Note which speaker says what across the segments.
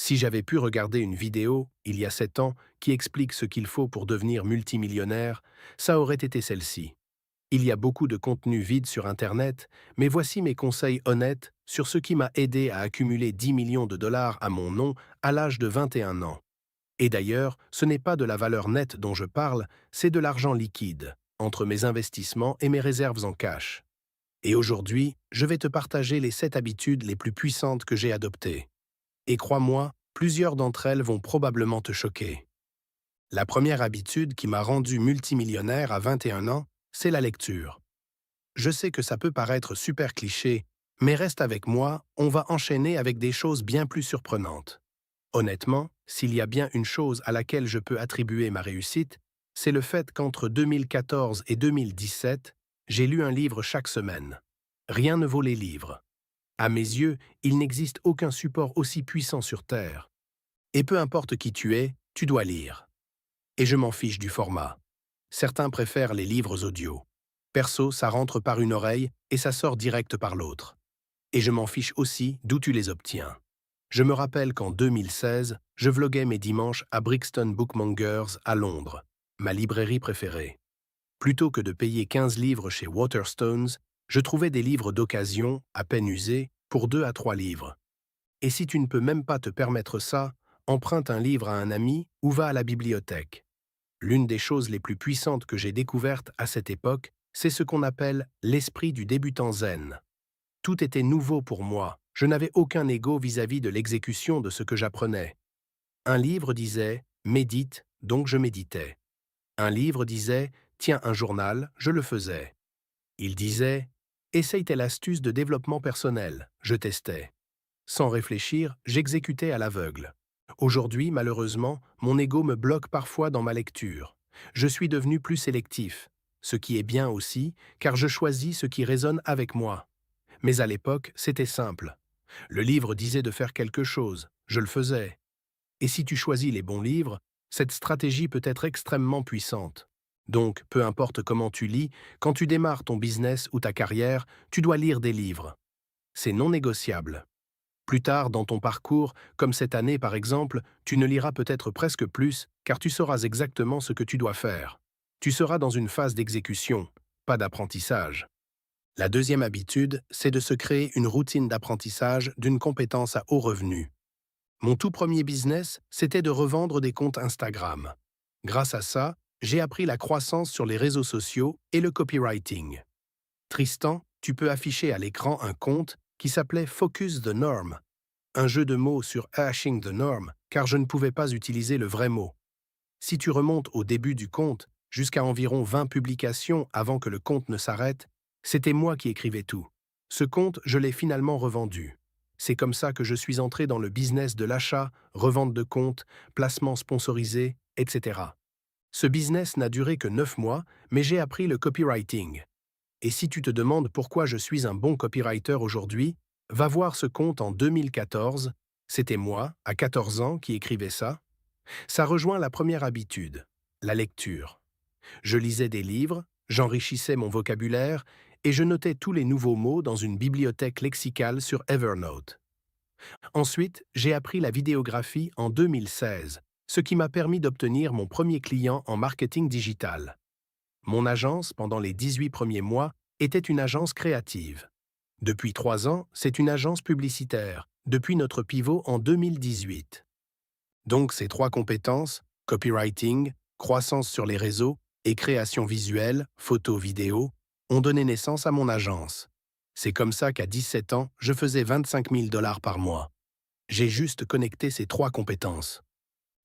Speaker 1: Si j'avais pu regarder une vidéo, il y a 7 ans, qui explique ce qu'il faut pour devenir multimillionnaire, ça aurait été celle-ci. Il y a beaucoup de contenu vide sur Internet, mais voici mes conseils honnêtes sur ce qui m'a aidé à accumuler 10 millions de dollars à mon nom à l'âge de 21 ans. Et d'ailleurs, ce n'est pas de la valeur nette dont je parle, c'est de l'argent liquide, entre mes investissements et mes réserves en cash. Et aujourd'hui, je vais te partager les 7 habitudes les plus puissantes que j'ai adoptées. Et crois-moi, plusieurs d'entre elles vont probablement te choquer. La première habitude qui m'a rendu multimillionnaire à 21 ans, c'est la lecture. Je sais que ça peut paraître super cliché, mais reste avec moi, on va enchaîner avec des choses bien plus surprenantes. Honnêtement, s'il y a bien une chose à laquelle je peux attribuer ma réussite, c'est le fait qu'entre 2014 et 2017, j'ai lu un livre chaque semaine. Rien ne vaut les livres. À mes yeux, il n'existe aucun support aussi puissant sur Terre. Et peu importe qui tu es, tu dois lire. Et je m'en fiche du format. Certains préfèrent les livres audio. Perso, ça rentre par une oreille et ça sort direct par l'autre. Et je m'en fiche aussi d'où tu les obtiens. Je me rappelle qu'en 2016, je vloguais mes dimanches à Brixton Bookmongers à Londres, ma librairie préférée. Plutôt que de payer 15 livres chez Waterstones, je trouvais des livres d'occasion, à peine usés, pour 2 à 3 livres. Et si tu ne peux même pas te permettre ça, emprunte un livre à un ami ou va à la bibliothèque. L'une des choses les plus puissantes que j'ai découvertes à cette époque, c'est ce qu'on appelle l'esprit du débutant zen. Tout était nouveau pour moi, je n'avais aucun ego vis-à-vis de l'exécution de ce que j'apprenais. Un livre disait « médite », donc je méditais. Un livre disait « tiens un journal », je le faisais. Il disait « essaye telle astuce de développement personnel », je testais. Sans réfléchir, j'exécutais à l'aveugle. Aujourd'hui, malheureusement, mon ego me bloque parfois dans ma lecture. Je suis devenu plus sélectif, ce qui est bien aussi, car je choisis ce qui résonne avec moi. Mais à l'époque, c'était simple. Le livre disait de faire quelque chose, je le faisais. Et si tu choisis les bons livres, cette stratégie peut être extrêmement puissante. Donc, peu importe comment tu lis, quand tu démarres ton business ou ta carrière, tu dois lire des livres. C'est non négociable. Plus tard dans ton parcours, comme cette année par exemple, tu ne liras peut-être presque plus, car tu sauras exactement ce que tu dois faire. Tu seras dans une phase d'exécution, pas d'apprentissage. La deuxième habitude, c'est de se créer une routine d'apprentissage d'une compétence à haut revenu. Mon tout premier business, c'était de revendre des comptes Instagram. Grâce à ça, j'ai appris la croissance sur les réseaux sociaux et le copywriting. Tristan, tu peux afficher à l'écran un compte qui s'appelait Focus the Norm, un jeu de mots sur hashing the norm, car je ne pouvais pas utiliser le vrai mot. Si tu remontes au début du compte, jusqu'à environ 20 publications avant que le compte ne s'arrête, c'était moi qui écrivais tout. Ce compte, je l'ai finalement revendu. C'est comme ça que je suis entré dans le business de l'achat, revente de comptes, placement sponsorisé, etc. Ce business n'a duré que 9 mois, mais j'ai appris le copywriting. Et si tu te demandes pourquoi je suis un bon copywriter aujourd'hui, va voir ce compte en 2014. C'était moi, à 14 ans, qui écrivais ça. Ça rejoint la première habitude, la lecture. Je lisais des livres, j'enrichissais mon vocabulaire et je notais tous les nouveaux mots dans une bibliothèque lexicale sur Evernote. Ensuite, j'ai appris la vidéographie en 2016, ce qui m'a permis d'obtenir mon premier client en marketing digital. Mon agence, pendant les 18 premiers mois, était une agence créative. Depuis 3 ans, c'est une agence publicitaire, depuis notre pivot en 2018. Donc ces 3 compétences, copywriting, croissance sur les réseaux et création visuelle, photo, vidéo, ont donné naissance à mon agence. C'est comme ça qu'à 17 ans, je faisais 25 000 dollars par mois. J'ai juste connecté ces 3 compétences.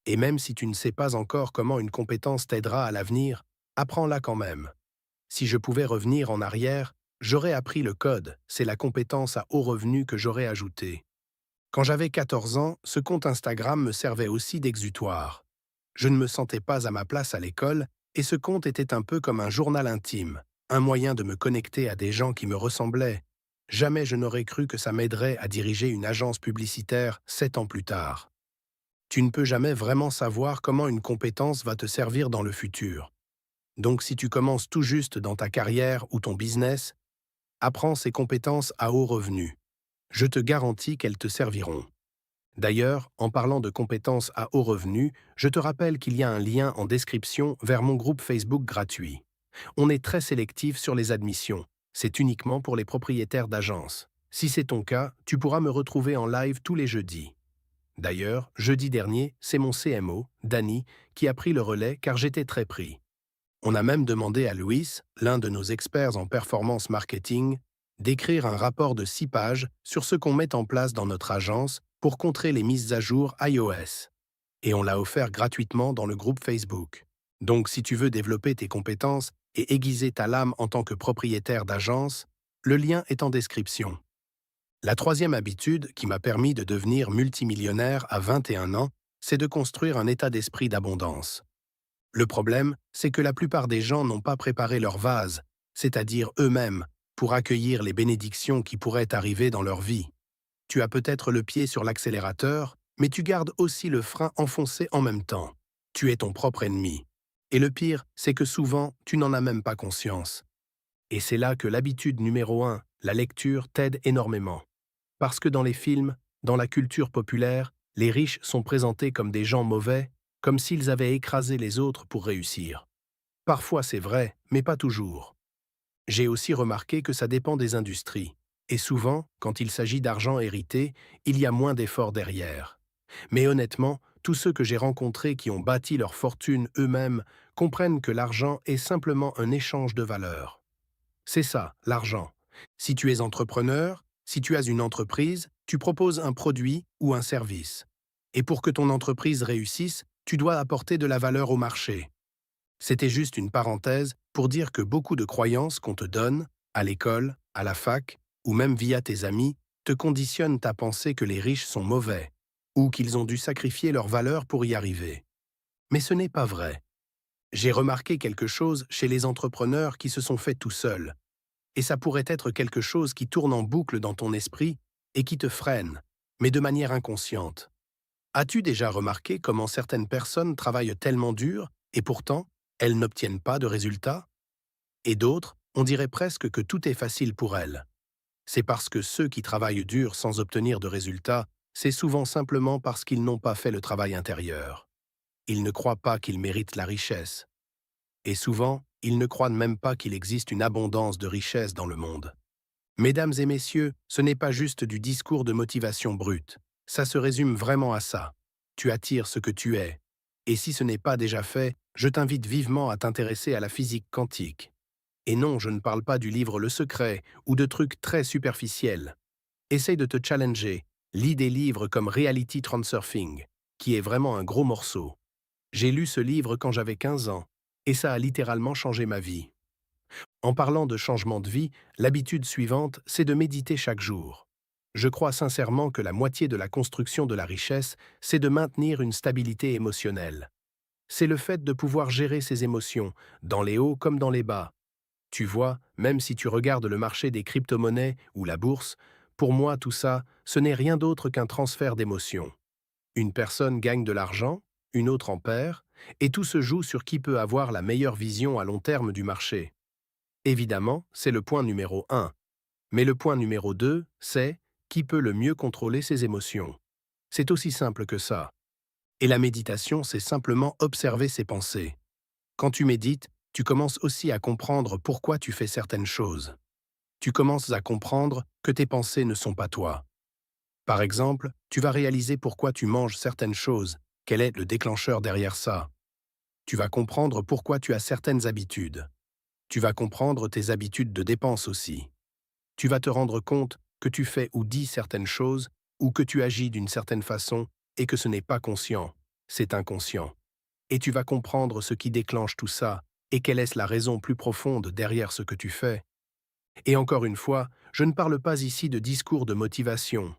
Speaker 1: Et même si tu ne sais pas encore comment une compétence t'aidera à l'avenir, apprends-la quand même. Si je pouvais revenir en arrière, j'aurais appris le code, c'est la compétence à haut revenu que j'aurais ajoutée. Quand j'avais 14 ans, ce compte Instagram me servait aussi d'exutoire. Je ne me sentais pas à ma place à l'école, et ce compte était un peu comme un journal intime, un moyen de me connecter à des gens qui me ressemblaient. Jamais je n'aurais cru que ça m'aiderait à diriger une agence publicitaire 7 ans plus tard. Tu ne peux jamais vraiment savoir comment une compétence va te servir dans le futur. Donc si tu commences tout juste dans ta carrière ou ton business, apprends ces compétences à haut revenu. Je te garantis qu'elles te serviront. D'ailleurs, en parlant de compétences à haut revenu, je te rappelle qu'il y a un lien en description vers mon groupe Facebook gratuit. On est très sélectif sur les admissions. C'est uniquement pour les propriétaires d'agences. Si c'est ton cas, tu pourras me retrouver en live tous les jeudis. D'ailleurs, jeudi dernier, c'est mon CMO, Danny, qui a pris le relais car j'étais très pris. On a même demandé à Luis, l'un de nos experts en performance marketing, d'écrire un rapport de 6 pages sur ce qu'on met en place dans notre agence pour contrer les mises à jour iOS. Et on l'a offert gratuitement dans le groupe Facebook. Donc si tu veux développer tes compétences et aiguiser ta lame en tant que propriétaire d'agence, le lien est en description. La troisième habitude qui m'a permis de devenir multimillionnaire à 21 ans, c'est de construire un état d'esprit d'abondance. Le problème, c'est que la plupart des gens n'ont pas préparé leur vase, c'est-à-dire eux-mêmes, pour accueillir les bénédictions qui pourraient arriver dans leur vie. Tu as peut-être le pied sur l'accélérateur, mais tu gardes aussi le frein enfoncé en même temps. Tu es ton propre ennemi. Et le pire, c'est que souvent, tu n'en as même pas conscience. Et c'est là que l'habitude numéro 1, la lecture, t'aide énormément. Parce que dans les films, dans la culture populaire, les riches sont présentés comme des gens mauvais, comme s'ils avaient écrasé les autres pour réussir. Parfois c'est vrai, mais pas toujours. J'ai aussi remarqué que ça dépend des industries. Et souvent, quand il s'agit d'argent hérité, il y a moins d'efforts derrière. Mais honnêtement, tous ceux que j'ai rencontrés qui ont bâti leur fortune eux-mêmes comprennent que l'argent est simplement un échange de valeurs. C'est ça, l'argent. Si tu es entrepreneur, si tu as une entreprise, tu proposes un produit ou un service. Et pour que ton entreprise réussisse, tu dois apporter de la valeur au marché. C'était juste une parenthèse pour dire que beaucoup de croyances qu'on te donne, à l'école, à la fac, ou même via tes amis, te conditionnent à penser que les riches sont mauvais, ou qu'ils ont dû sacrifier leurs valeurs pour y arriver. Mais ce n'est pas vrai. J'ai remarqué quelque chose chez les entrepreneurs qui se sont faits tout seuls. Et ça pourrait être quelque chose qui tourne en boucle dans ton esprit et qui te freine, mais de manière inconsciente. As-tu déjà remarqué comment certaines personnes travaillent tellement dur et pourtant, elles n'obtiennent pas de résultats? Et d'autres, on dirait presque que tout est facile pour elles. C'est parce que ceux qui travaillent dur sans obtenir de résultats, c'est souvent simplement parce qu'ils n'ont pas fait le travail intérieur. Ils ne croient pas qu'ils méritent la richesse. Et souvent, ils ne croient même pas qu'il existe une abondance de richesse dans le monde. Mesdames et messieurs, ce n'est pas juste du discours de motivation brute. Ça se résume vraiment à ça. Tu attires ce que tu es. Et si ce n'est pas déjà fait, je t'invite vivement à t'intéresser à la physique quantique. Et non, je ne parle pas du livre Le Secret ou de trucs très superficiels. Essaye de te challenger. Lis des livres comme Reality Transurfing, qui est vraiment un gros morceau. J'ai lu ce livre quand j'avais 15 ans, et ça a littéralement changé ma vie. En parlant de changement de vie, l'habitude suivante, c'est de méditer chaque jour. Je crois sincèrement que la moitié de la construction de la richesse, c'est de maintenir une stabilité émotionnelle. C'est le fait de pouvoir gérer ses émotions, dans les hauts comme dans les bas. Tu vois, même si tu regardes le marché des crypto-monnaies ou la bourse, pour moi tout ça, ce n'est rien d'autre qu'un transfert d'émotions. Une personne gagne de l'argent, une autre en perd, et tout se joue sur qui peut avoir la meilleure vision à long terme du marché. Évidemment, c'est le point numéro 1. Mais le point numéro 2, c'est qui peut le mieux contrôler ses émotions. C'est aussi simple que ça. Et la méditation, c'est simplement observer ses pensées. Quand tu médites, tu commences aussi à comprendre pourquoi tu fais certaines choses. Tu commences à comprendre que tes pensées ne sont pas toi. Par exemple, tu vas réaliser pourquoi tu manges certaines choses, quel est le déclencheur derrière ça. Tu vas comprendre pourquoi tu as certaines habitudes. Tu vas comprendre tes habitudes de dépenses aussi. Tu vas te rendre compte que tu fais ou dis certaines choses ou que tu agis d'une certaine façon et que ce n'est pas conscient, c'est inconscient. Et tu vas comprendre ce qui déclenche tout ça et quelle est la raison plus profonde derrière ce que tu fais. Et encore une fois, je ne parle pas ici de discours de motivation.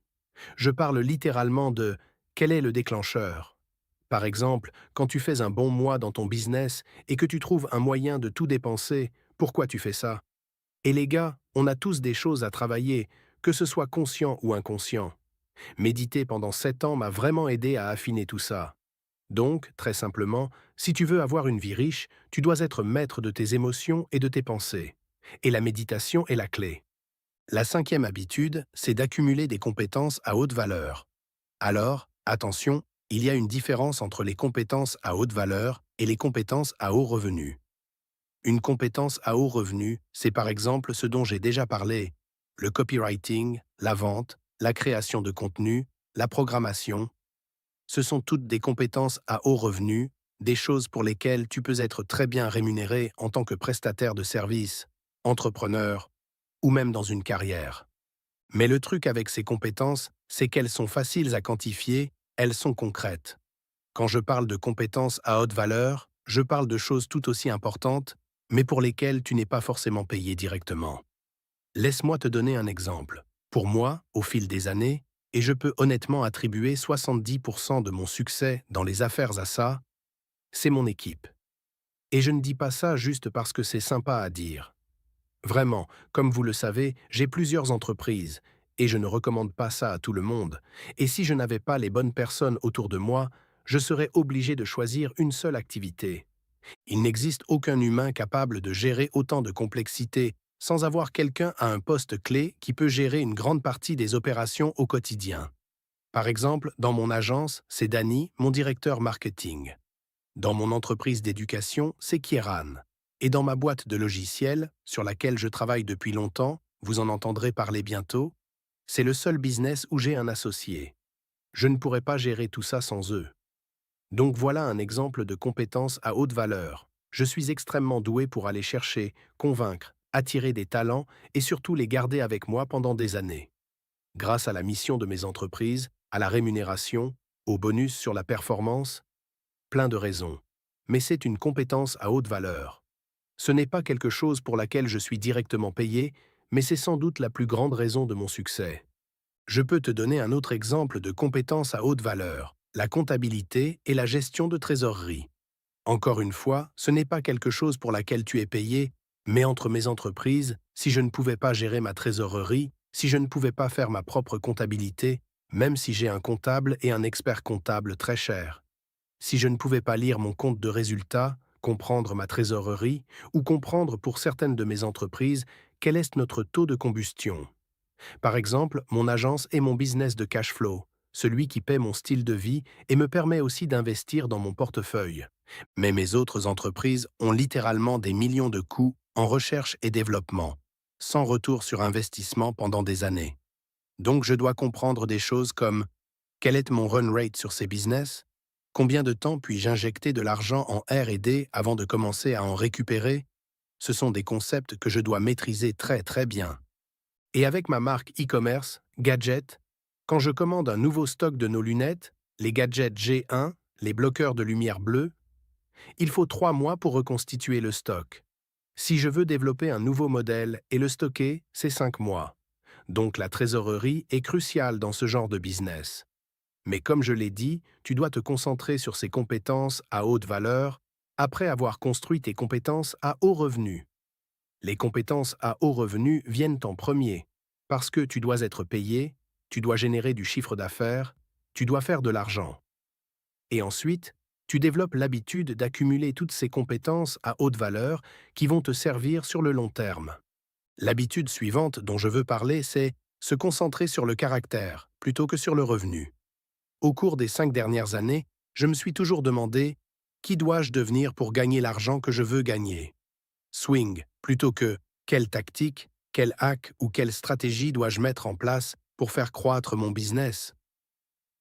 Speaker 1: Je parle littéralement de quel est le déclencheur. Par exemple, quand tu fais un bon mois dans ton business et que tu trouves un moyen de tout dépenser, pourquoi tu fais ça? Et les gars, on a tous des choses à travailler, que ce soit conscient ou inconscient. Méditer pendant 7 ans m'a vraiment aidé à affiner tout ça. Donc, très simplement, si tu veux avoir une vie riche, tu dois être maître de tes émotions et de tes pensées. Et la méditation est la clé. La cinquième habitude, c'est d'accumuler des compétences à haute valeur. Alors, attention, il y a une différence entre les compétences à haute valeur et les compétences à haut revenu. Une compétence à haut revenu, c'est par exemple ce dont j'ai déjà parlé, le copywriting, la vente, la création de contenu, la programmation. Ce sont toutes des compétences à haut revenu, des choses pour lesquelles tu peux être très bien rémunéré en tant que prestataire de services, entrepreneur ou même dans une carrière. Mais le truc avec ces compétences, c'est qu'elles sont faciles à quantifier, elles sont concrètes. Quand je parle de compétences à haute valeur, je parle de choses tout aussi importantes, mais pour lesquelles tu n'es pas forcément payé directement. Laisse-moi te donner un exemple. Pour moi, au fil des années, et je peux honnêtement attribuer 70% de mon succès dans les affaires à ça, c'est mon équipe. Et je ne dis pas ça juste parce que c'est sympa à dire. Vraiment, comme vous le savez, j'ai plusieurs entreprises, et je ne recommande pas ça à tout le monde. Et si je n'avais pas les bonnes personnes autour de moi, je serais obligé de choisir une seule activité. Il n'existe aucun humain capable de gérer autant de complexité sans avoir quelqu'un à un poste clé qui peut gérer une grande partie des opérations au quotidien. Par exemple, dans mon agence, c'est Danny, mon directeur marketing. Dans mon entreprise d'éducation, c'est Kieran. Et dans ma boîte de logiciels, sur laquelle je travaille depuis longtemps, vous en entendrez parler bientôt, c'est le seul business où j'ai un associé. Je ne pourrais pas gérer tout ça sans eux. Donc voilà un exemple de compétences à haute valeur. Je suis extrêmement doué pour aller chercher, convaincre, attirer des talents et surtout les garder avec moi pendant des années. Grâce à la mission de mes entreprises, à la rémunération, au bonus sur la performance, plein de raisons. Mais c'est une compétence à haute valeur. Ce n'est pas quelque chose pour laquelle je suis directement payé, mais c'est sans doute la plus grande raison de mon succès. Je peux te donner un autre exemple de compétence à haute valeur, la comptabilité et la gestion de trésorerie. Encore une fois, ce n'est pas quelque chose pour laquelle tu es payé, mais entre mes entreprises, si je ne pouvais pas gérer ma trésorerie, si je ne pouvais pas faire ma propre comptabilité, même si j'ai un comptable et un expert comptable très cher, si je ne pouvais pas lire mon compte de résultats, comprendre ma trésorerie, ou comprendre pour certaines de mes entreprises quel est notre taux de combustion. Par exemple, mon agence est mon business de cash flow, celui qui paie mon style de vie et me permet aussi d'investir dans mon portefeuille. Mais mes autres entreprises ont littéralement des millions de coûts en recherche et développement, sans retour sur investissement pendant des années. Donc je dois comprendre des choses comme quel est mon run rate sur ces business, combien de temps puis-je injecter de l'argent en R&D avant de commencer à en récupérer. Ce sont des concepts que je dois maîtriser très très bien. Et avec ma marque e-commerce, Gadget, quand je commande un nouveau stock de nos lunettes, les Gadget G1, les bloqueurs de lumière bleue, il faut 3 mois pour reconstituer le stock. Si je veux développer un nouveau modèle et le stocker, c'est 5 mois. Donc la trésorerie est cruciale dans ce genre de business. Mais comme je l'ai dit, tu dois te concentrer sur ces compétences à haute valeur après avoir construit tes compétences à haut revenu. Les compétences à haut revenu viennent en premier, parce que tu dois être payé, tu dois générer du chiffre d'affaires, tu dois faire de l'argent. Et ensuite, tu développes l'habitude d'accumuler toutes ces compétences à haute valeur qui vont te servir sur le long terme. L'habitude suivante dont je veux parler, c'est se concentrer sur le caractère plutôt que sur le revenu. Au cours des 5 dernières années, je me suis toujours demandé qui dois-je devenir pour gagner l'argent que je veux gagner. Swing, plutôt que quelle tactique, quel hack ou quelle stratégie dois-je mettre en place pour faire croître mon business.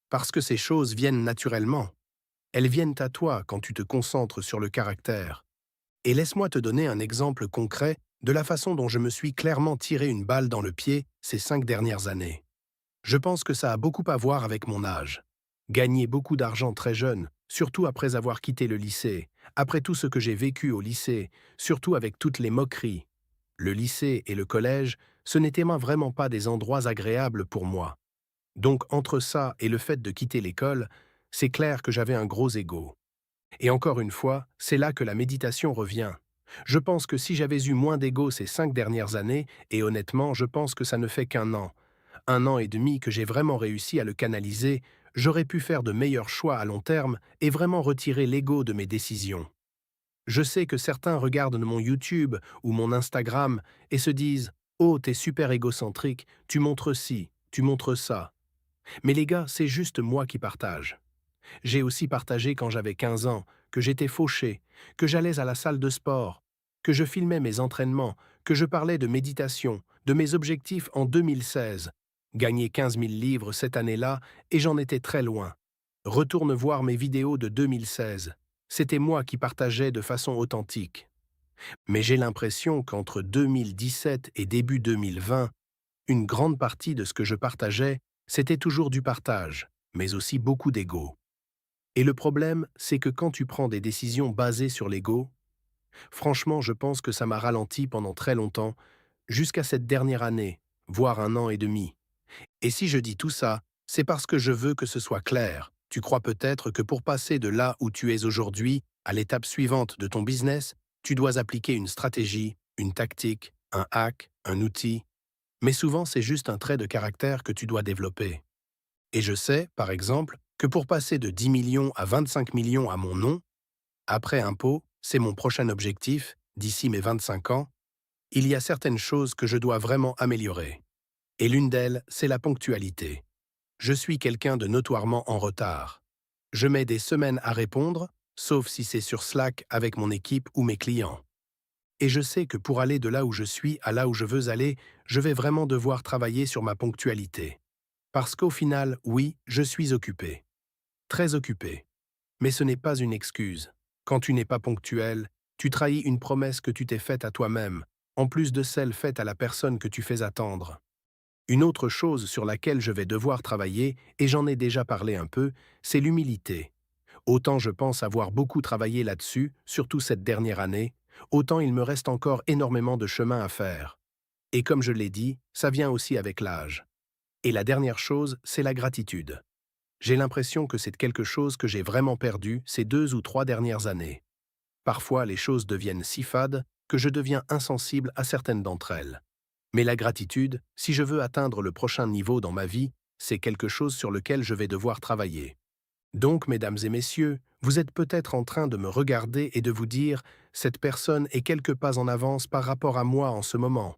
Speaker 1: Parce que ces choses viennent naturellement. Elles viennent à toi quand tu te concentres sur le caractère. Et laisse-moi te donner un exemple concret de la façon dont je me suis clairement tiré une balle dans le pied ces 5 dernières années. Je pense que ça a beaucoup à voir avec mon âge. Gagner beaucoup d'argent très jeune, surtout après avoir quitté le lycée, après tout ce que j'ai vécu au lycée, surtout avec toutes les moqueries. Le lycée et le collège, ce n'étaient vraiment pas des endroits agréables pour moi. Donc entre ça et le fait de quitter l'école, c'est clair que j'avais un gros ego. Et encore une fois, c'est là que la méditation revient. Je pense que si j'avais eu moins d'ego ces 5 dernières années, et honnêtement, je pense que ça ne fait un an et demi que j'ai vraiment réussi à le canaliser, j'aurais pu faire de meilleurs choix à long terme et vraiment retirer l'ego de mes décisions. Je sais que certains regardent mon YouTube ou mon Instagram et se disent « Oh, t'es super égocentrique, tu montres ci, tu montres ça ». Mais les gars, c'est juste moi qui partage. J'ai aussi partagé quand j'avais 15 ans, que j'étais fauché, que j'allais à la salle de sport, que je filmais mes entraînements, que je parlais de méditation, de mes objectifs en 2016. Gagner 15 000 livres cette année-là, et j'en étais très loin. Retourne voir mes vidéos de 2016. C'était moi qui partageais de façon authentique. Mais j'ai l'impression qu'entre 2017 et début 2020, une grande partie de ce que je partageais, c'était toujours du partage, mais aussi beaucoup d'ego. Et le problème, c'est que quand tu prends des décisions basées sur l'ego, franchement, je pense que ça m'a ralenti pendant très longtemps, jusqu'à cette dernière année, voire 1 an et demi. Et si je dis tout ça, c'est parce que je veux que ce soit clair. Tu crois peut-être que pour passer de là où tu es aujourd'hui à l'étape suivante de ton business, tu dois appliquer une stratégie, une tactique, un hack, un outil. Mais souvent, c'est juste un trait de caractère que tu dois développer. Et je sais, par exemple, que pour passer de 10 millions à 25 millions à mon nom, après impôt, c'est mon prochain objectif, d'ici mes 25 ans, il y a certaines choses que je dois vraiment améliorer. Et l'une d'elles, c'est la ponctualité. Je suis quelqu'un de notoirement en retard. Je mets des semaines à répondre, sauf si c'est sur Slack avec mon équipe ou mes clients. Et je sais que pour aller de là où je suis à là où je veux aller, je vais vraiment devoir travailler sur ma ponctualité. Parce qu'au final, oui, je suis occupé. Très occupé. Mais ce n'est pas une excuse. Quand tu n'es pas ponctuel, tu trahis une promesse que tu t'es faite à toi-même, en plus de celle faite à la personne que tu fais attendre. Une autre chose sur laquelle je vais devoir travailler, et j'en ai déjà parlé un peu, c'est l'humilité. Autant je pense avoir beaucoup travaillé là-dessus, surtout cette dernière année, autant il me reste encore énormément de chemin à faire. Et comme je l'ai dit, ça vient aussi avec l'âge. Et la dernière chose, c'est la gratitude. J'ai l'impression que c'est quelque chose que j'ai vraiment perdu ces 2 ou 3 dernières années. Parfois, les choses deviennent si fades que je deviens insensible à certaines d'entre elles. Mais la gratitude, si je veux atteindre le prochain niveau dans ma vie, c'est quelque chose sur lequel je vais devoir travailler. Donc, mesdames et messieurs, vous êtes peut-être en train de me regarder et de vous dire « Cette personne est quelques pas en avance par rapport à moi en ce moment ».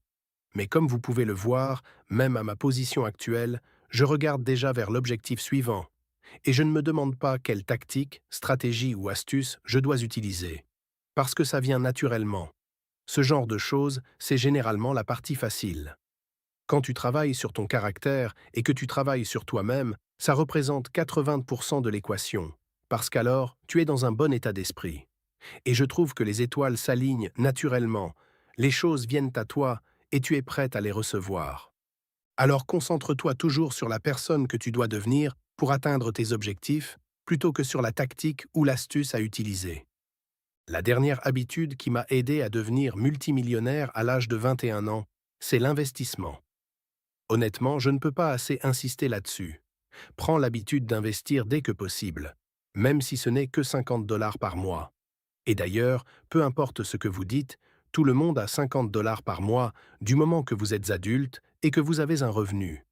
Speaker 1: Mais comme vous pouvez le voir, même à ma position actuelle, je regarde déjà vers l'objectif suivant. Et je ne me demande pas quelle tactique, stratégie ou astuce je dois utiliser. Parce que ça vient naturellement. Ce genre de choses, c'est généralement la partie facile. Quand tu travailles sur ton caractère et que tu travailles sur toi-même, ça représente 80% de l'équation. Parce qu'alors, tu es dans un bon état d'esprit. Et je trouve que les étoiles s'alignent naturellement. Les choses viennent à toi et tu es prête à les recevoir. Alors concentre-toi toujours sur la personne que tu dois devenir pour atteindre tes objectifs, plutôt que sur la tactique ou l'astuce à utiliser. La dernière habitude qui m'a aidé à devenir multimillionnaire à l'âge de 21 ans, c'est l'investissement. Honnêtement, je ne peux pas assez insister là-dessus. Prends l'habitude d'investir dès que possible, même si ce n'est que 50 dollars par mois. Et d'ailleurs, peu importe ce que vous dites, tout le monde a 50 dollars par mois du moment que vous êtes adulte et que vous avez un revenu.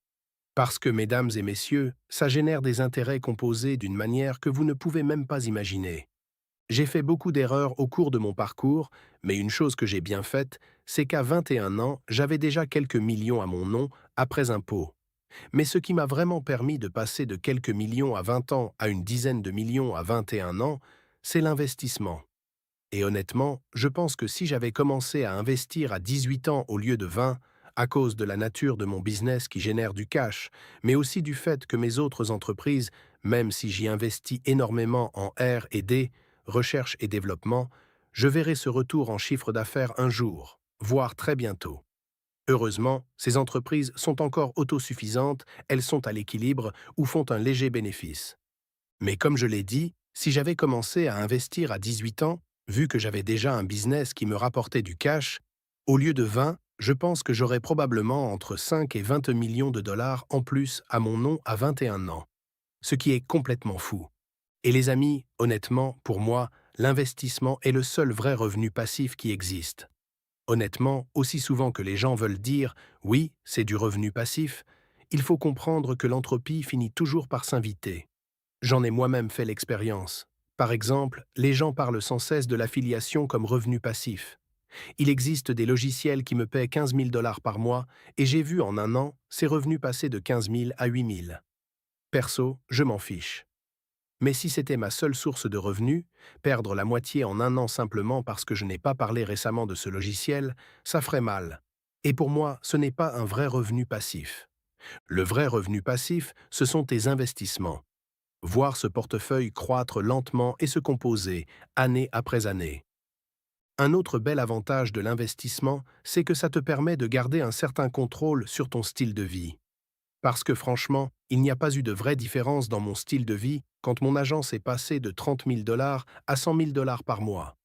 Speaker 1: Parce que, mesdames et messieurs, ça génère des intérêts composés d'une manière que vous ne pouvez même pas imaginer. J'ai fait beaucoup d'erreurs au cours de mon parcours, mais une chose que j'ai bien faite, c'est qu'à 21 ans, j'avais déjà quelques millions à mon nom après impôt. Mais ce qui m'a vraiment permis de passer de quelques millions à 20 ans à une dizaine de millions à 21 ans, c'est l'investissement. Et honnêtement, je pense que si j'avais commencé à investir à 18 ans au lieu de 20, à cause de la nature de mon business qui génère du cash, mais aussi du fait que mes autres entreprises, même si j'y investis énormément en R&D, recherche et développement, je verrai ce retour en chiffre d'affaires un jour, voire très bientôt. Heureusement, ces entreprises sont encore autosuffisantes, elles sont à l'équilibre ou font un léger bénéfice. Mais comme je l'ai dit, si j'avais commencé à investir à 18 ans, vu que j'avais déjà un business qui me rapportait du cash, au lieu de 20, je pense que j'aurais probablement entre 5 et 20 millions de dollars en plus à mon nom à 21 ans, ce qui est complètement fou. Et les amis, honnêtement, pour moi, l'investissement est le seul vrai revenu passif qui existe. Honnêtement, aussi souvent que les gens veulent dire « oui, c'est du revenu passif », il faut comprendre que l'entropie finit toujours par s'inviter. J'en ai moi-même fait l'expérience. Par exemple, les gens parlent sans cesse de l'affiliation comme revenu passif. Il existe des logiciels qui me paient 15 000 dollars par mois et j'ai vu en un an ces revenus passer de 15 000 à 8 000. Perso, je m'en fiche. Mais si c'était ma seule source de revenus, perdre la moitié en un an simplement parce que je n'ai pas parlé récemment de ce logiciel, ça ferait mal. Et pour moi, ce n'est pas un vrai revenu passif. Le vrai revenu passif, ce sont tes investissements. Voir ce portefeuille croître lentement et se composer, année après année. Un autre bel avantage de l'investissement, c'est que ça te permet de garder un certain contrôle sur ton style de vie. Parce que franchement, il n'y a pas eu de vraie différence dans mon style de vie quand mon agence est passée de 30 000 dollars à 100 000 dollars par mois.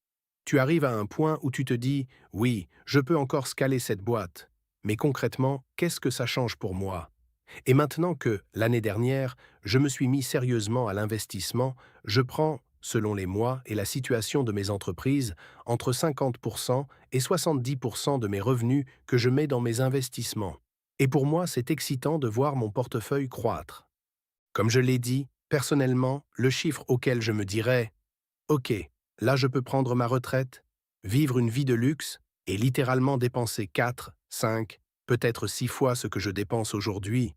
Speaker 1: Tu arrives à un point où tu te dis « Oui, je peux encore scaler cette boîte. Mais concrètement, qu'est-ce que ça change pour moi ?» Et maintenant que, l'année dernière, je me suis mis sérieusement à l'investissement, je prends, selon les mois et la situation de mes entreprises, entre 50% et 70% de mes revenus que je mets dans mes investissements. Et pour moi, c'est excitant de voir mon portefeuille croître. Comme je l'ai dit, personnellement, le chiffre auquel je me dirais « Ok, là je peux prendre ma retraite, vivre une vie de luxe et littéralement dépenser 4, 5, peut-être 6 fois ce que je dépense aujourd'hui »,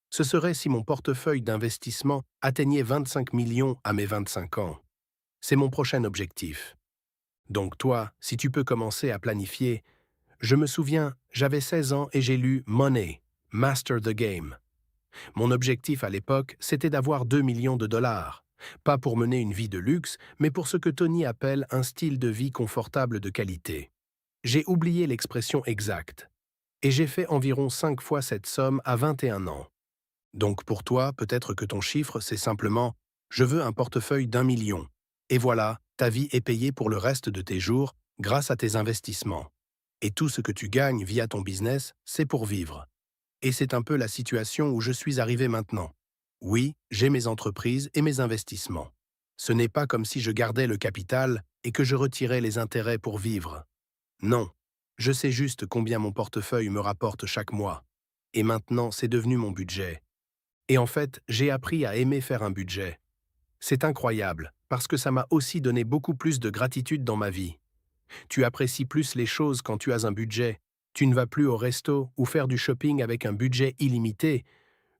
Speaker 1: ce serait si mon portefeuille d'investissement atteignait 25 millions à mes 25 ans. C'est mon prochain objectif. Donc toi, si tu peux commencer à planifier, je me souviens, j'avais 16 ans et j'ai lu Money, Master the Game. Mon objectif à l'époque, c'était d'avoir 2 millions de dollars. Pas pour mener une vie de luxe, mais pour ce que Tony appelle un style de vie confortable de qualité. J'ai oublié l'expression exacte. Et j'ai fait environ 5 fois cette somme à 21 ans. Donc pour toi, peut-être que ton chiffre, c'est simplement « je veux un portefeuille d'1 million ». Et voilà, ta vie est payée pour le reste de tes jours grâce à tes investissements. Et tout ce que tu gagnes via ton business, c'est pour vivre. Et c'est un peu la situation où je suis arrivé maintenant. Oui, j'ai mes entreprises et mes investissements. Ce n'est pas comme si je gardais le capital et que je retirais les intérêts pour vivre. Non, je sais juste combien mon portefeuille me rapporte chaque mois. Et maintenant, c'est devenu mon budget. Et en fait, j'ai appris à aimer faire un budget. C'est incroyable, parce que ça m'a aussi donné beaucoup plus de gratitude dans ma vie. Tu apprécies plus les choses quand tu as un budget. Tu ne vas plus au resto ou faire du shopping avec un budget illimité,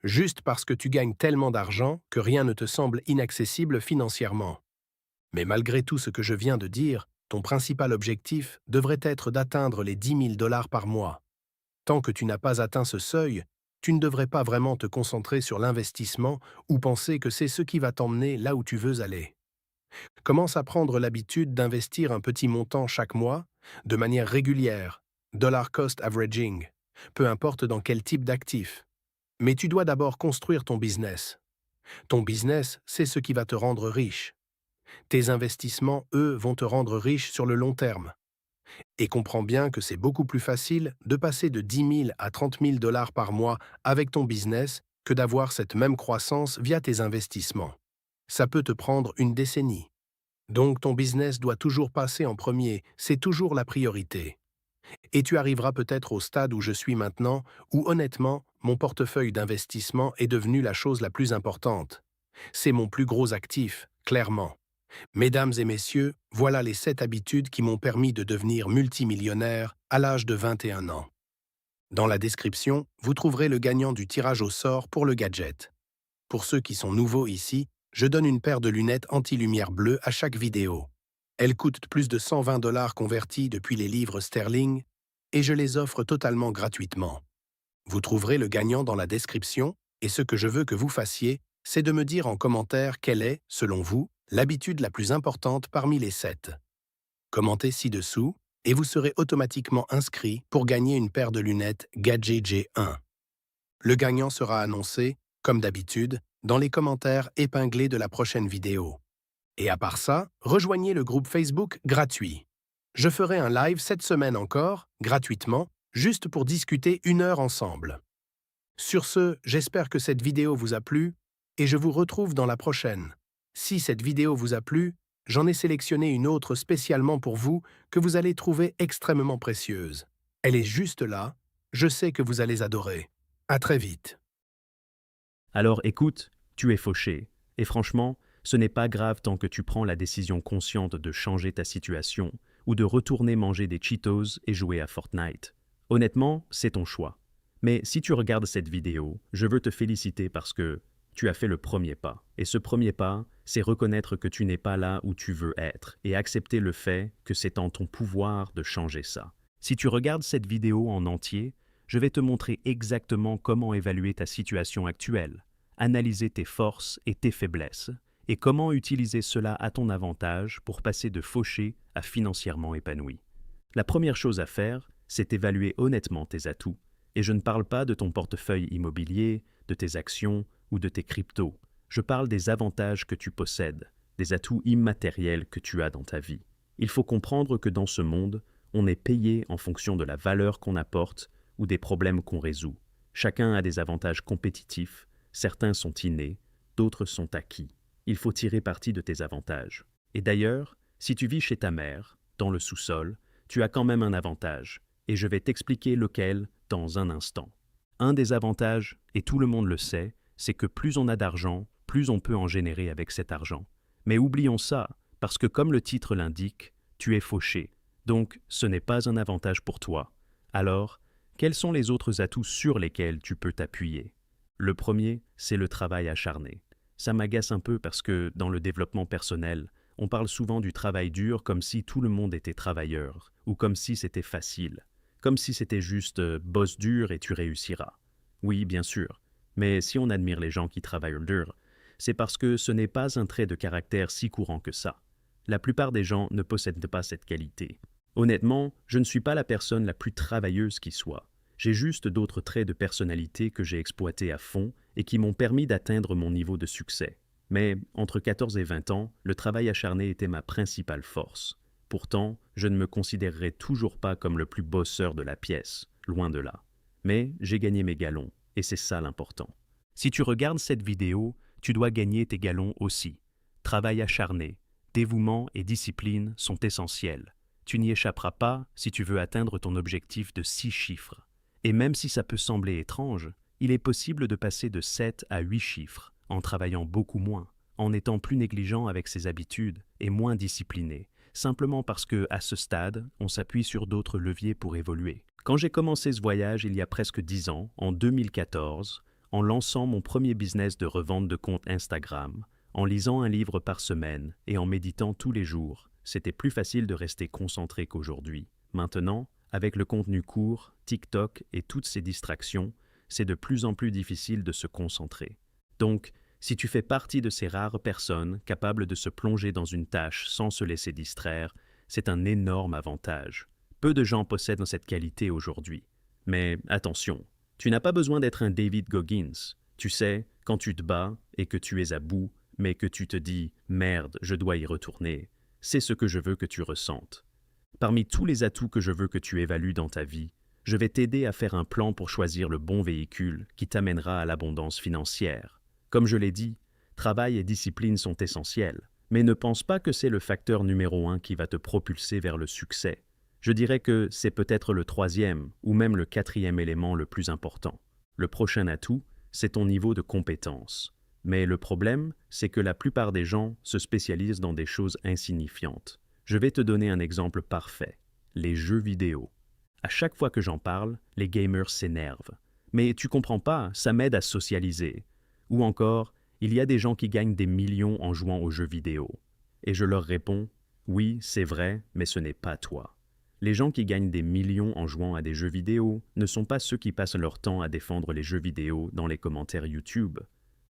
Speaker 1: juste parce que tu gagnes tellement d'argent que rien ne te semble inaccessible financièrement. Mais malgré tout ce que je viens de dire, ton principal objectif devrait être d'atteindre les 10 000 dollars par mois. Tant que tu n'as pas atteint ce seuil, tu ne devrais pas vraiment te concentrer sur l'investissement ou penser que c'est ce qui va t'emmener là où tu veux aller. Commence à prendre l'habitude d'investir un petit montant chaque mois, de manière régulière, dollar cost averaging, peu importe dans quel type d'actif. Mais tu dois d'abord construire ton business. Ton business, c'est ce qui va te rendre riche. Tes investissements, eux, vont te rendre riche sur le long terme. Et comprends bien que c'est beaucoup plus facile de passer de 10 000 à 30 000 dollars par mois avec ton business que d'avoir cette même croissance via tes investissements. Ça peut te prendre une décennie. Donc ton business doit toujours passer en premier, c'est toujours la priorité. Et tu arriveras peut-être au stade où je suis maintenant, où honnêtement, mon portefeuille d'investissement est devenu la chose la plus importante. C'est mon plus gros actif, clairement. Mesdames et messieurs, voilà les 7 habitudes qui m'ont permis de devenir multimillionnaire à l'âge de 21 ans. Dans la description, vous trouverez le gagnant du tirage au sort pour le gadget. Pour ceux qui sont nouveaux ici, je donne une paire de lunettes anti-lumière bleue à chaque vidéo. Elles coûtent plus de 120 dollars convertis depuis les livres sterling et je les offre totalement gratuitement. Vous trouverez le gagnant dans la description et ce que je veux que vous fassiez, c'est de me dire en commentaire quelle est, selon vous, l'habitude la plus importante parmi les 7. Commentez ci-dessous et vous serez automatiquement inscrit pour gagner une paire de lunettes Gadget G1. Le gagnant sera annoncé, comme d'habitude, dans les commentaires épinglés de la prochaine vidéo. Et à part ça, rejoignez le groupe Facebook gratuit. Je ferai un live cette semaine encore, gratuitement, juste pour discuter 1 heure ensemble. Sur ce, j'espère que cette vidéo vous a plu et je vous retrouve dans la prochaine. Si cette vidéo vous a plu, j'en ai sélectionné une autre spécialement pour vous que vous allez trouver extrêmement précieuse. Elle est juste là, je sais que vous allez adorer. À très vite.
Speaker 2: Alors écoute, tu es fauché. Et franchement, ce n'est pas grave tant que tu prends la décision consciente de changer ta situation ou de retourner manger des Cheetos et jouer à Fortnite. Honnêtement, c'est ton choix. Mais si tu regardes cette vidéo, je veux te féliciter parce que tu as fait le premier pas. Et ce premier pas, c'est reconnaître que tu n'es pas là où tu veux être et accepter le fait que c'est en ton pouvoir de changer ça. Si tu regardes cette vidéo en entier, je vais te montrer exactement comment évaluer ta situation actuelle, analyser tes forces et tes faiblesses, et comment utiliser cela à ton avantage pour passer de fauché à financièrement épanoui. La première chose à faire, c'est évaluer honnêtement tes atouts. Et je ne parle pas de ton portefeuille immobilier, de tes actions ou de tes cryptos. Je parle des avantages que tu possèdes, des atouts immatériels que tu as dans ta vie. Il faut comprendre que dans ce monde, on est payé en fonction de la valeur qu'on apporte ou des problèmes qu'on résout. Chacun a des avantages compétitifs, certains sont innés, d'autres sont acquis. Il faut tirer parti de tes avantages. Et d'ailleurs, si tu vis chez ta mère, dans le sous-sol, tu as quand même un avantage, et je vais t'expliquer lequel dans un instant. Un des avantages, et tout le monde le sait, c'est que plus on a d'argent, plus on peut en générer avec cet argent. Mais oublions ça, parce que comme le titre l'indique, tu es fauché, donc ce n'est pas un avantage pour toi. Alors, quels sont les autres atouts sur lesquels tu peux t'appuyer? Le premier, c'est le travail acharné. Ça m'agace un peu parce que dans le développement personnel, on parle souvent du travail dur comme si tout le monde était travailleur, ou comme si c'était facile, comme si c'était juste bosse dur et tu réussiras. Oui, bien sûr, mais si on admire les gens qui travaillent dur, c'est parce que ce n'est pas un trait de caractère si courant que ça. La plupart des gens ne possèdent pas cette qualité. Honnêtement, je ne suis pas la personne la plus travailleuse qui soit. J'ai juste d'autres traits de personnalité que j'ai exploités à fond et qui m'ont permis d'atteindre mon niveau de succès. Mais entre 14 et 20 ans, le travail acharné était ma principale force. Pourtant, je ne me considérerais toujours pas comme le plus bosseur de la pièce, loin de là. Mais j'ai gagné mes galons, et c'est ça l'important. Si tu regardes cette vidéo, tu dois gagner tes galons aussi. Travail acharné, dévouement et discipline sont essentiels. Tu n'y échapperas pas si tu veux atteindre ton objectif de 6 chiffres. Et même si ça peut sembler étrange, il est possible de passer de 7 à 8 chiffres, en travaillant beaucoup moins, en étant plus négligent avec ses habitudes et moins discipliné, simplement parce que, à ce stade, on s'appuie sur d'autres leviers pour évoluer. Quand j'ai commencé ce voyage il y a presque 10 ans, en 2014, en lançant mon premier business de revente de compte Instagram, en lisant un livre par semaine et en méditant tous les jours, c'était plus facile de rester concentré qu'aujourd'hui. Maintenant, avec le contenu court, TikTok et toutes ces distractions, c'est de plus en plus difficile de se concentrer. Donc, si tu fais partie de ces rares personnes capables de se plonger dans une tâche sans se laisser distraire, c'est un énorme avantage. Peu de gens possèdent cette qualité aujourd'hui. Mais attention, tu n'as pas besoin d'être un David Goggins. Tu sais, quand tu te bats et que tu es à bout, mais que tu te dis « merde, je dois y retourner », c'est ce que je veux que tu ressentes. Parmi tous les atouts que je veux que tu évalues dans ta vie, je vais t'aider à faire un plan pour choisir le bon véhicule qui t'amènera à l'abondance financière. Comme je l'ai dit, travail et discipline sont essentiels, mais ne pense pas que c'est le facteur numéro 1 qui va te propulser vers le succès. Je dirais que c'est peut-être le 3e ou même le 4e élément le plus important. Le prochain atout, c'est ton niveau de compétence. Mais le problème, c'est que la plupart des gens se spécialisent dans des choses insignifiantes. Je vais te donner un exemple parfait, les jeux vidéo. À chaque fois que j'en parle, les gamers s'énervent. Mais tu comprends pas, ça m'aide à socialiser. Ou encore, il y a des gens qui gagnent des millions en jouant aux jeux vidéo. Et je leur réponds, oui, c'est vrai, mais ce n'est pas toi. Les gens qui gagnent des millions en jouant à des jeux vidéo ne sont pas ceux qui passent leur temps à défendre les jeux vidéo dans les commentaires YouTube.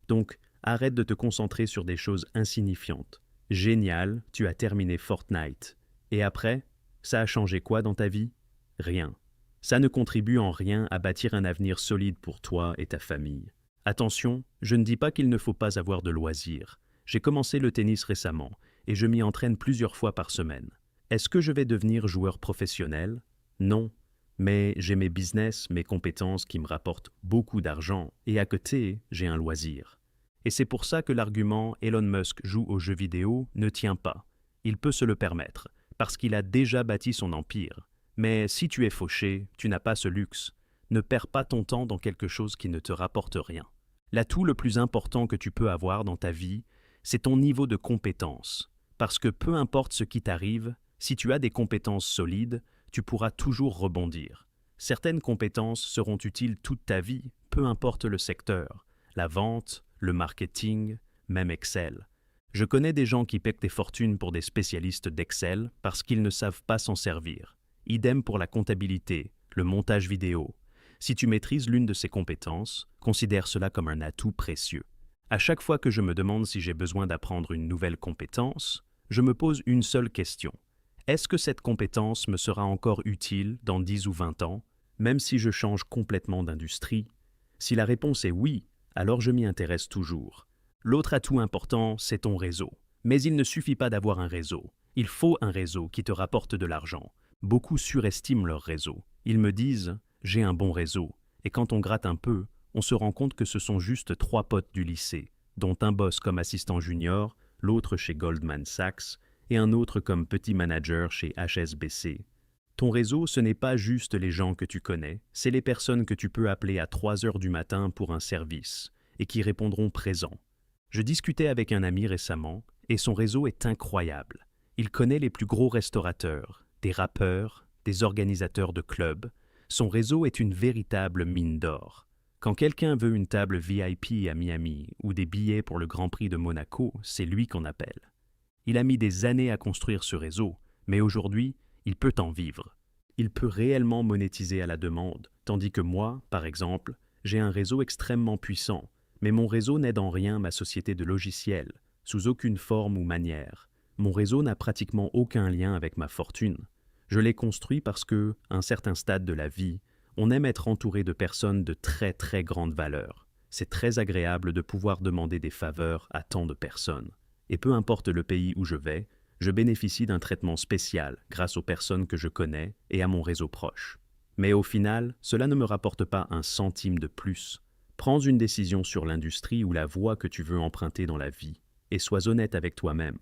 Speaker 2: Donc, arrête de te concentrer sur des choses insignifiantes. Génial, tu as terminé Fortnite. Et après, ça a changé quoi dans ta vie? Rien. Ça ne contribue en rien à bâtir un avenir solide pour toi et ta famille. Attention, je ne dis pas qu'il ne faut pas avoir de loisirs. J'ai commencé le tennis récemment et je m'y entraîne plusieurs fois par semaine. Est-ce que je vais devenir joueur professionnel? Non. Mais j'ai mes business, mes compétences qui me rapportent beaucoup d'argent et à côté, j'ai un loisir. Et c'est pour ça que l'argument Elon Musk joue aux jeux vidéo ne tient pas. Il peut se le permettre, parce qu'il a déjà bâti son empire. Mais si tu es fauché, tu n'as pas ce luxe. Ne perds pas ton temps dans quelque chose qui ne te rapporte rien. L'atout le plus important que tu peux avoir dans ta vie, c'est ton niveau de compétence. Parce que peu importe ce qui t'arrive, si tu as des compétences solides, tu pourras toujours rebondir. Certaines compétences seront utiles toute ta vie, peu importe le secteur. La vente, le marketing, même Excel. Je connais des gens qui paient des fortunes pour des spécialistes d'Excel parce qu'ils ne savent pas s'en servir. Idem pour la comptabilité, le montage vidéo. Si tu maîtrises l'une de ces compétences, considère cela comme un atout précieux. À chaque fois que je me demande si j'ai besoin d'apprendre une nouvelle compétence, je me pose une seule question. Est-ce que cette compétence me sera encore utile dans 10 ou 20 ans, même si je change complètement d'industrie? Si la réponse est oui, alors je m'y intéresse toujours. L'autre atout important, c'est ton réseau. Mais il ne suffit pas d'avoir un réseau. Il faut un réseau qui te rapporte de l'argent. Beaucoup surestiment leur réseau. Ils me disent « j'ai un bon réseau ». Et quand on gratte un peu, on se rend compte que ce sont juste 3 potes du lycée, dont un bosse comme assistant junior, l'autre chez Goldman Sachs et un autre comme petit manager chez HSBC. Ton réseau, ce n'est pas juste les gens que tu connais, c'est les personnes que tu peux appeler à 3 heures du matin pour un service et qui répondront présents. Je discutais avec un ami récemment et son réseau est incroyable. Il connaît les plus gros restaurateurs, des rappeurs, des organisateurs de clubs. Son réseau est une véritable mine d'or. Quand quelqu'un veut une table VIP à Miami ou des billets pour le Grand Prix de Monaco, c'est lui qu'on appelle. Il a mis des années à construire ce réseau, mais aujourd'hui, il peut en vivre. Il peut réellement monétiser à la demande, tandis que moi, par exemple, j'ai un réseau extrêmement puissant, mais mon réseau n'aide en rien ma société de logiciels, sous aucune forme ou manière. Mon réseau n'a pratiquement aucun lien avec ma fortune. Je l'ai construit parce que, à un certain stade de la vie, on aime être entouré de personnes de très très grande valeur. C'est très agréable de pouvoir demander des faveurs à tant de personnes. Et peu importe le pays où je vais, je bénéficie d'un traitement spécial grâce aux personnes que je connais et à mon réseau proche. Mais au final, cela ne me rapporte pas un centime de plus. Prends une décision sur l'industrie ou la voie que tu veux emprunter dans la vie et sois honnête avec toi-même.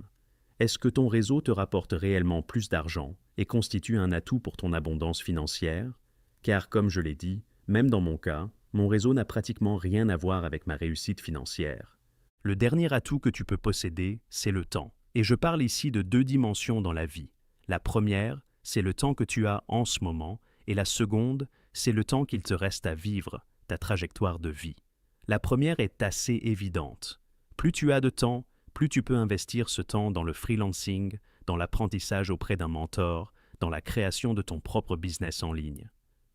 Speaker 2: Est-ce que ton réseau te rapporte réellement plus d'argent et constitue un atout pour ton abondance financière? Car, comme je l'ai dit, même dans mon cas, mon réseau n'a pratiquement rien à voir avec ma réussite financière. Le dernier atout que tu peux posséder, c'est le temps. Et je parle ici de 2 dimensions dans la vie. La première, c'est le temps que tu as en ce moment, et la seconde, c'est le temps qu'il te reste à vivre, ta trajectoire de vie. La première est assez évidente. Plus tu as de temps, plus tu peux investir ce temps dans le freelancing, dans l'apprentissage auprès d'un mentor, dans la création de ton propre business en ligne.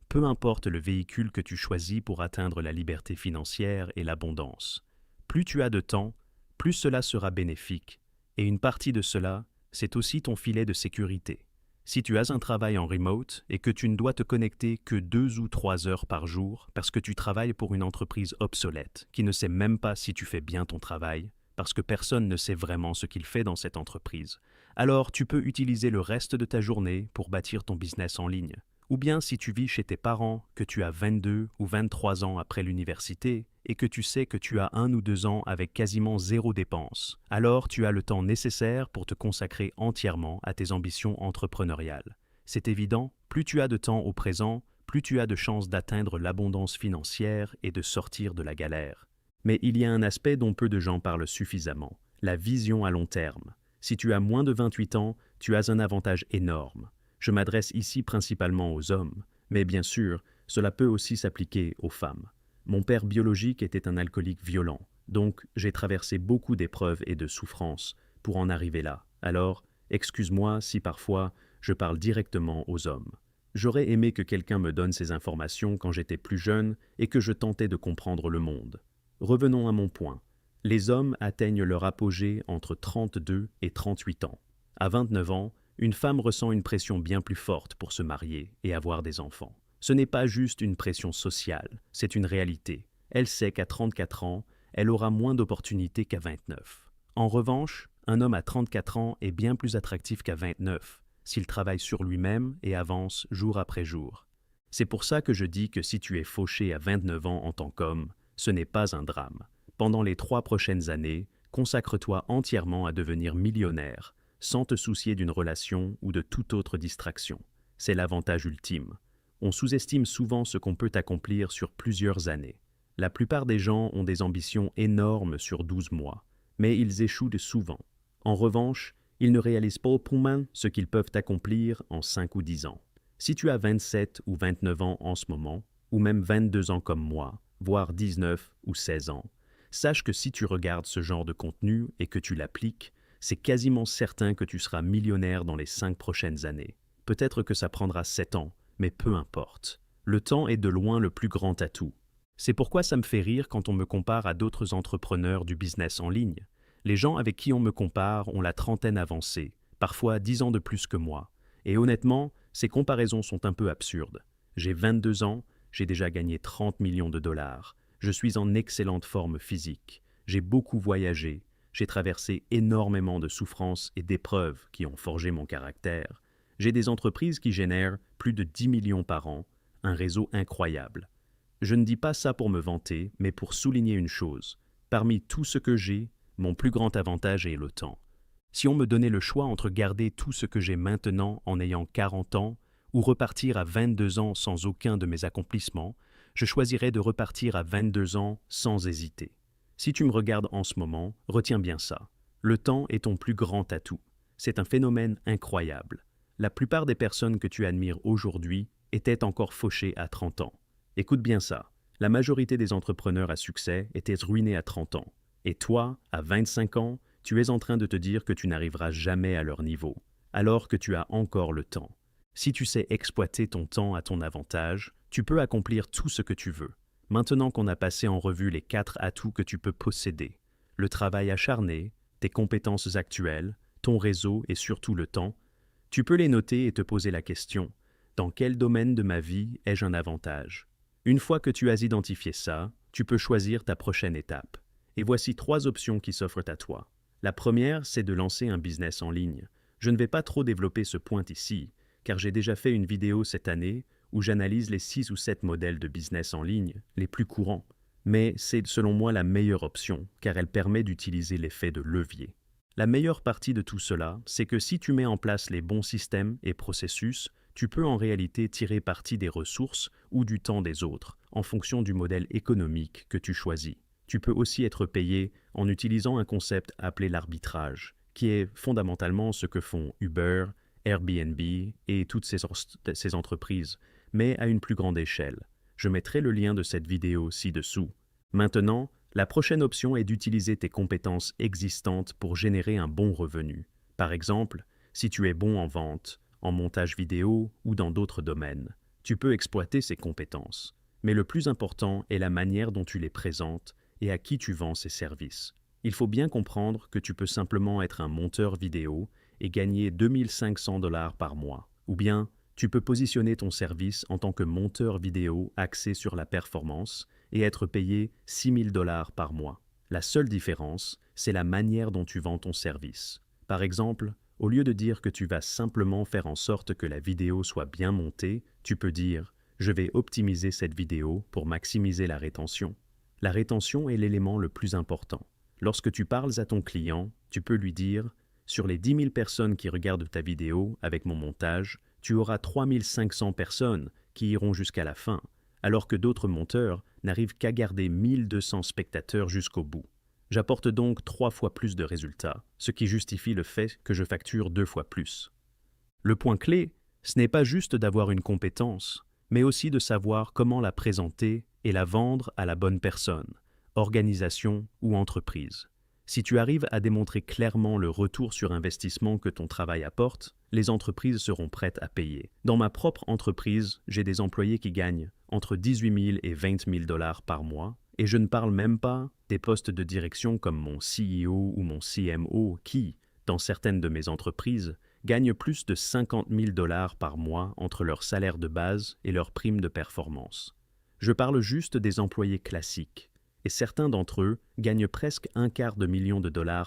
Speaker 2: Peu importe le véhicule que tu choisis pour atteindre la liberté financière et l'abondance. Plus tu as de temps, plus cela sera bénéfique. Et une partie de cela, c'est aussi ton filet de sécurité. Si tu as un travail en remote et que tu ne dois te connecter que 2 ou 3 heures par jour parce que tu travailles pour une entreprise obsolète qui ne sait même pas si tu fais bien ton travail, parce que personne ne sait vraiment ce qu'il fait dans cette entreprise, alors tu peux utiliser le reste de ta journée pour bâtir ton business en ligne. Ou bien si tu vis chez tes parents, que tu as 22 ou 23 ans après l'université et que tu sais que tu as 1 ou 2 ans avec quasiment 0 dépenses, alors tu as le temps nécessaire pour te consacrer entièrement à tes ambitions entrepreneuriales. C'est évident, plus tu as de temps au présent, plus tu as de chances d'atteindre l'abondance financière et de sortir de la galère. Mais il y a un aspect dont peu de gens parlent suffisamment, la vision à long terme. Si tu as moins de 28 ans, tu as un avantage énorme. Je m'adresse ici principalement aux hommes, mais bien sûr, cela peut aussi s'appliquer aux femmes. Mon père biologique était un alcoolique violent, donc j'ai traversé beaucoup d'épreuves et de souffrances pour en arriver là. Alors, excuse-moi si parfois je parle directement aux hommes. J'aurais aimé que quelqu'un me donne ces informations quand j'étais plus jeune et que je tentais de comprendre le monde. Revenons à mon point. Les hommes atteignent leur apogée entre 32 et 38 ans. À 29 ans, une femme ressent une pression bien plus forte pour se marier et avoir des enfants. Ce n'est pas juste une pression sociale, c'est une réalité. Elle sait qu'à 34 ans, elle aura moins d'opportunités qu'à 29. En revanche, un homme à 34 ans est bien plus attractif qu'à 29, s'il travaille sur lui-même et avance jour après jour. C'est pour ça que je dis que si tu es fauché à 29 ans en tant qu'homme, ce n'est pas un drame. Pendant les 3 prochaines années, consacre-toi entièrement à devenir millionnaire, sans te soucier d'une relation ou de toute autre distraction. C'est l'avantage ultime. On sous-estime souvent ce qu'on peut accomplir sur plusieurs années. La plupart des gens ont des ambitions énormes sur 12 mois, mais ils échouent souvent. En revanche, ils ne réalisent pas au point ce qu'ils peuvent accomplir en 5 ou 10 ans. Si tu as 27 ou 29 ans en ce moment, ou même 22 ans comme moi, voire 19 ou 16 ans, sache que si tu regardes ce genre de contenu et que tu l'appliques, c'est quasiment certain que tu seras millionnaire dans les 5 prochaines années. Peut-être que ça prendra 7 ans, mais peu importe. Le temps est de loin le plus grand atout. C'est pourquoi ça me fait rire quand on me compare à d'autres entrepreneurs du business en ligne. Les gens avec qui on me compare ont la trentaine avancée, parfois 10 ans de plus que moi. Et honnêtement, ces comparaisons sont un peu absurdes. J'ai 22 ans, j'ai déjà gagné 30 millions de dollars. Je suis en excellente forme physique. J'ai beaucoup voyagé. J'ai traversé énormément de souffrances et d'épreuves qui ont forgé mon caractère. J'ai des entreprises qui génèrent plus de 10 millions par an, un réseau incroyable. Je ne dis pas ça pour me vanter, mais pour souligner une chose. Parmi tout ce que j'ai, mon plus grand avantage est le temps. Si on me donnait le choix entre garder tout ce que j'ai maintenant en ayant 40 ans ou repartir à 22 ans sans aucun de mes accomplissements, je choisirais de repartir à 22 ans sans hésiter. Si tu me regardes en ce moment, retiens bien ça. Le temps est ton plus grand atout. C'est un phénomène incroyable. La plupart des personnes que tu admires aujourd'hui étaient encore fauchées à 30 ans. Écoute bien ça. La majorité des entrepreneurs à succès étaient ruinés à 30 ans. Et toi, à 25 ans, tu es en train de te dire que tu n'arriveras jamais à leur niveau, alors que tu as encore le temps. Si tu sais exploiter ton temps à ton avantage, tu peux accomplir tout ce que tu veux. Maintenant qu'on a passé en revue les 4 atouts que tu peux posséder, le travail acharné, tes compétences actuelles, ton réseau et surtout le temps, tu peux les noter et te poser la question, dans quel domaine de ma vie ai-je un avantage? Une fois que tu as identifié ça, tu peux choisir ta prochaine étape. Et voici 3 options qui s'offrent à toi. La première, c'est de lancer un business en ligne. Je ne vais pas trop développer ce point ici, car j'ai déjà fait une vidéo cette année où j'analyse les 6 ou 7 modèles de business en ligne les plus courants. Mais c'est selon moi la meilleure option, car elle permet d'utiliser l'effet de levier. La meilleure partie de tout cela, c'est que si tu mets en place les bons systèmes et processus, tu peux en réalité tirer parti des ressources ou du temps des autres, en fonction du modèle économique que tu choisis. Tu peux aussi être payé en utilisant un concept appelé l'arbitrage, qui est fondamentalement ce que font Uber, Airbnb et toutes ces entreprises, mais à une plus grande échelle. Je mettrai le lien de cette vidéo ci-dessous. Maintenant, la prochaine option est d'utiliser tes compétences existantes pour générer un bon revenu. Par exemple, si tu es bon en vente, en montage vidéo ou dans d'autres domaines, tu peux exploiter ces compétences. Mais le plus important est la manière dont tu les présentes et à qui tu vends ces services. Il faut bien comprendre que tu peux simplement être un monteur vidéo et gagner 2500 $ par mois, ou bien tu peux positionner ton service en tant que monteur vidéo axé sur la performance et être payé 6000 $ par mois. La seule différence, c'est la manière dont tu vends ton service. Par exemple, au lieu de dire que tu vas simplement faire en sorte que la vidéo soit bien montée, tu peux dire « Je vais optimiser cette vidéo pour maximiser la rétention ». La rétention est l'élément le plus important. Lorsque tu parles à ton client, tu peux lui dire « Sur les 10 000 personnes qui regardent ta vidéo avec mon montage, tu auras 3500 personnes qui iront jusqu'à la fin, alors que d'autres monteurs n'arrivent qu'à garder 1200 spectateurs jusqu'au bout. J'apporte donc 3 fois plus de résultats, ce qui justifie le fait que je facture 2 fois plus. » Le point clé, ce n'est pas juste d'avoir une compétence, mais aussi de savoir comment la présenter et la vendre à la bonne personne, organisation ou entreprise. Si tu arrives à démontrer clairement le retour sur investissement que ton travail apporte, les entreprises seront prêtes à payer. Dans ma propre entreprise, j'ai des employés qui gagnent entre 18 000 et 20 000 $ par mois, et je ne parle même pas des postes de direction comme mon CEO ou mon CMO qui, dans certaines de mes entreprises, gagnent plus de 50 000 $ par mois entre leur salaire de base et leur prime de performance. Je parle juste des employés classiques, et certains d'entre eux gagnent presque $250 000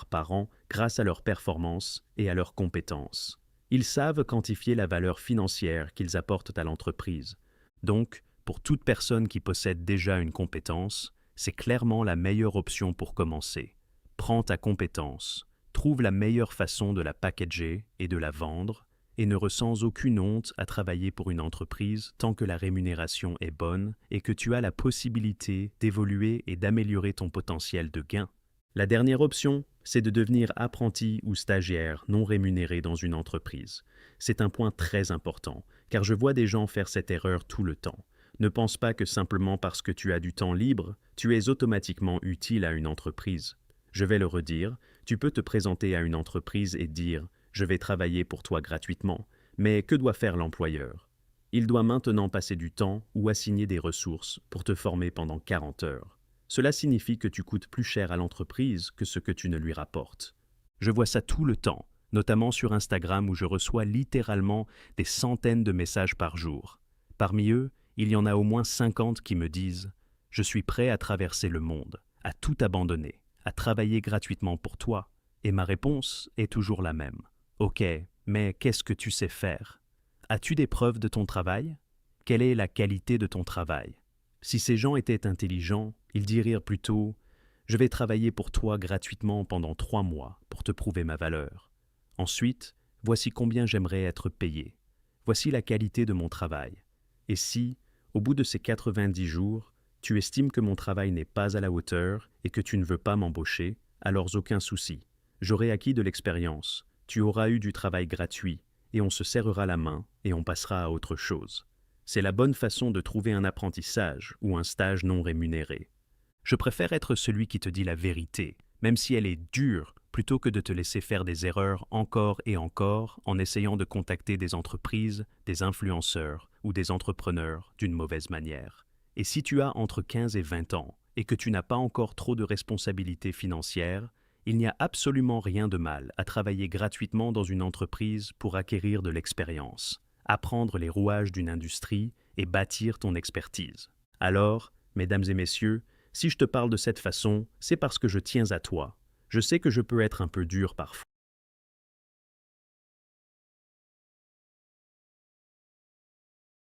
Speaker 2: par an grâce à leur performance et à leurs compétences. Ils savent quantifier la valeur financière qu'ils apportent à l'entreprise. Donc, pour toute personne qui possède déjà une compétence, c'est clairement la meilleure option pour commencer. Prends ta compétence, trouve la meilleure façon de la packager et de la vendre, et ne ressens aucune honte à travailler pour une entreprise tant que la rémunération est bonne et que tu as la possibilité d'évoluer et d'améliorer ton potentiel de gain. La dernière option, c'est de devenir apprenti ou stagiaire non rémunéré dans une entreprise. C'est un point très important, car je vois des gens faire cette erreur tout le temps. Ne pense pas que simplement parce que tu as du temps libre, tu es automatiquement utile à une entreprise. Je vais le redire, tu peux te présenter à une entreprise et dire « Je vais travailler pour toi gratuitement », mais que doit faire l'employeur? Il doit maintenant passer du temps ou assigner des ressources pour te former pendant 40 heures. Cela signifie que tu coûtes plus cher à l'entreprise que ce que tu ne lui rapportes. Je vois ça tout le temps, notamment sur Instagram où je reçois littéralement des centaines de messages par jour. Parmi eux, il y en a au moins 50 qui me disent « Je suis prêt à traverser le monde, à tout abandonner, à travailler gratuitement pour toi. » Et ma réponse est toujours la même. « Ok, mais qu'est-ce que tu sais faire? As-tu des preuves de ton travail? Quelle est la qualité de ton travail? » Si ces gens étaient intelligents, ils diraient plutôt « Je vais travailler pour toi gratuitement pendant 3 mois pour te prouver ma valeur. Ensuite, voici combien j'aimerais être payé. Voici la qualité de mon travail. Et si, au bout de ces 90 jours, tu estimes que mon travail n'est pas à la hauteur et que tu ne veux pas m'embaucher, alors aucun souci. J'aurai acquis de l'expérience, tu auras eu du travail gratuit, et on se serrera la main et on passera à autre chose. C'est la bonne façon de trouver un apprentissage ou un stage non rémunéré. Je préfère être celui qui te dit la vérité, même si elle est dure, plutôt que de te laisser faire des erreurs encore et encore en essayant de contacter des entreprises, des influenceurs ou des entrepreneurs d'une mauvaise manière. Et si tu as entre 15 et 20 ans et que tu n'as pas encore trop de responsabilités financières, il n'y a absolument rien de mal à travailler gratuitement dans une entreprise pour acquérir de l'expérience, apprendre les rouages d'une industrie et bâtir ton expertise. Alors, mesdames et messieurs, si je te parle de cette façon, c'est parce que je tiens à toi. Je sais que je peux être un peu dur parfois.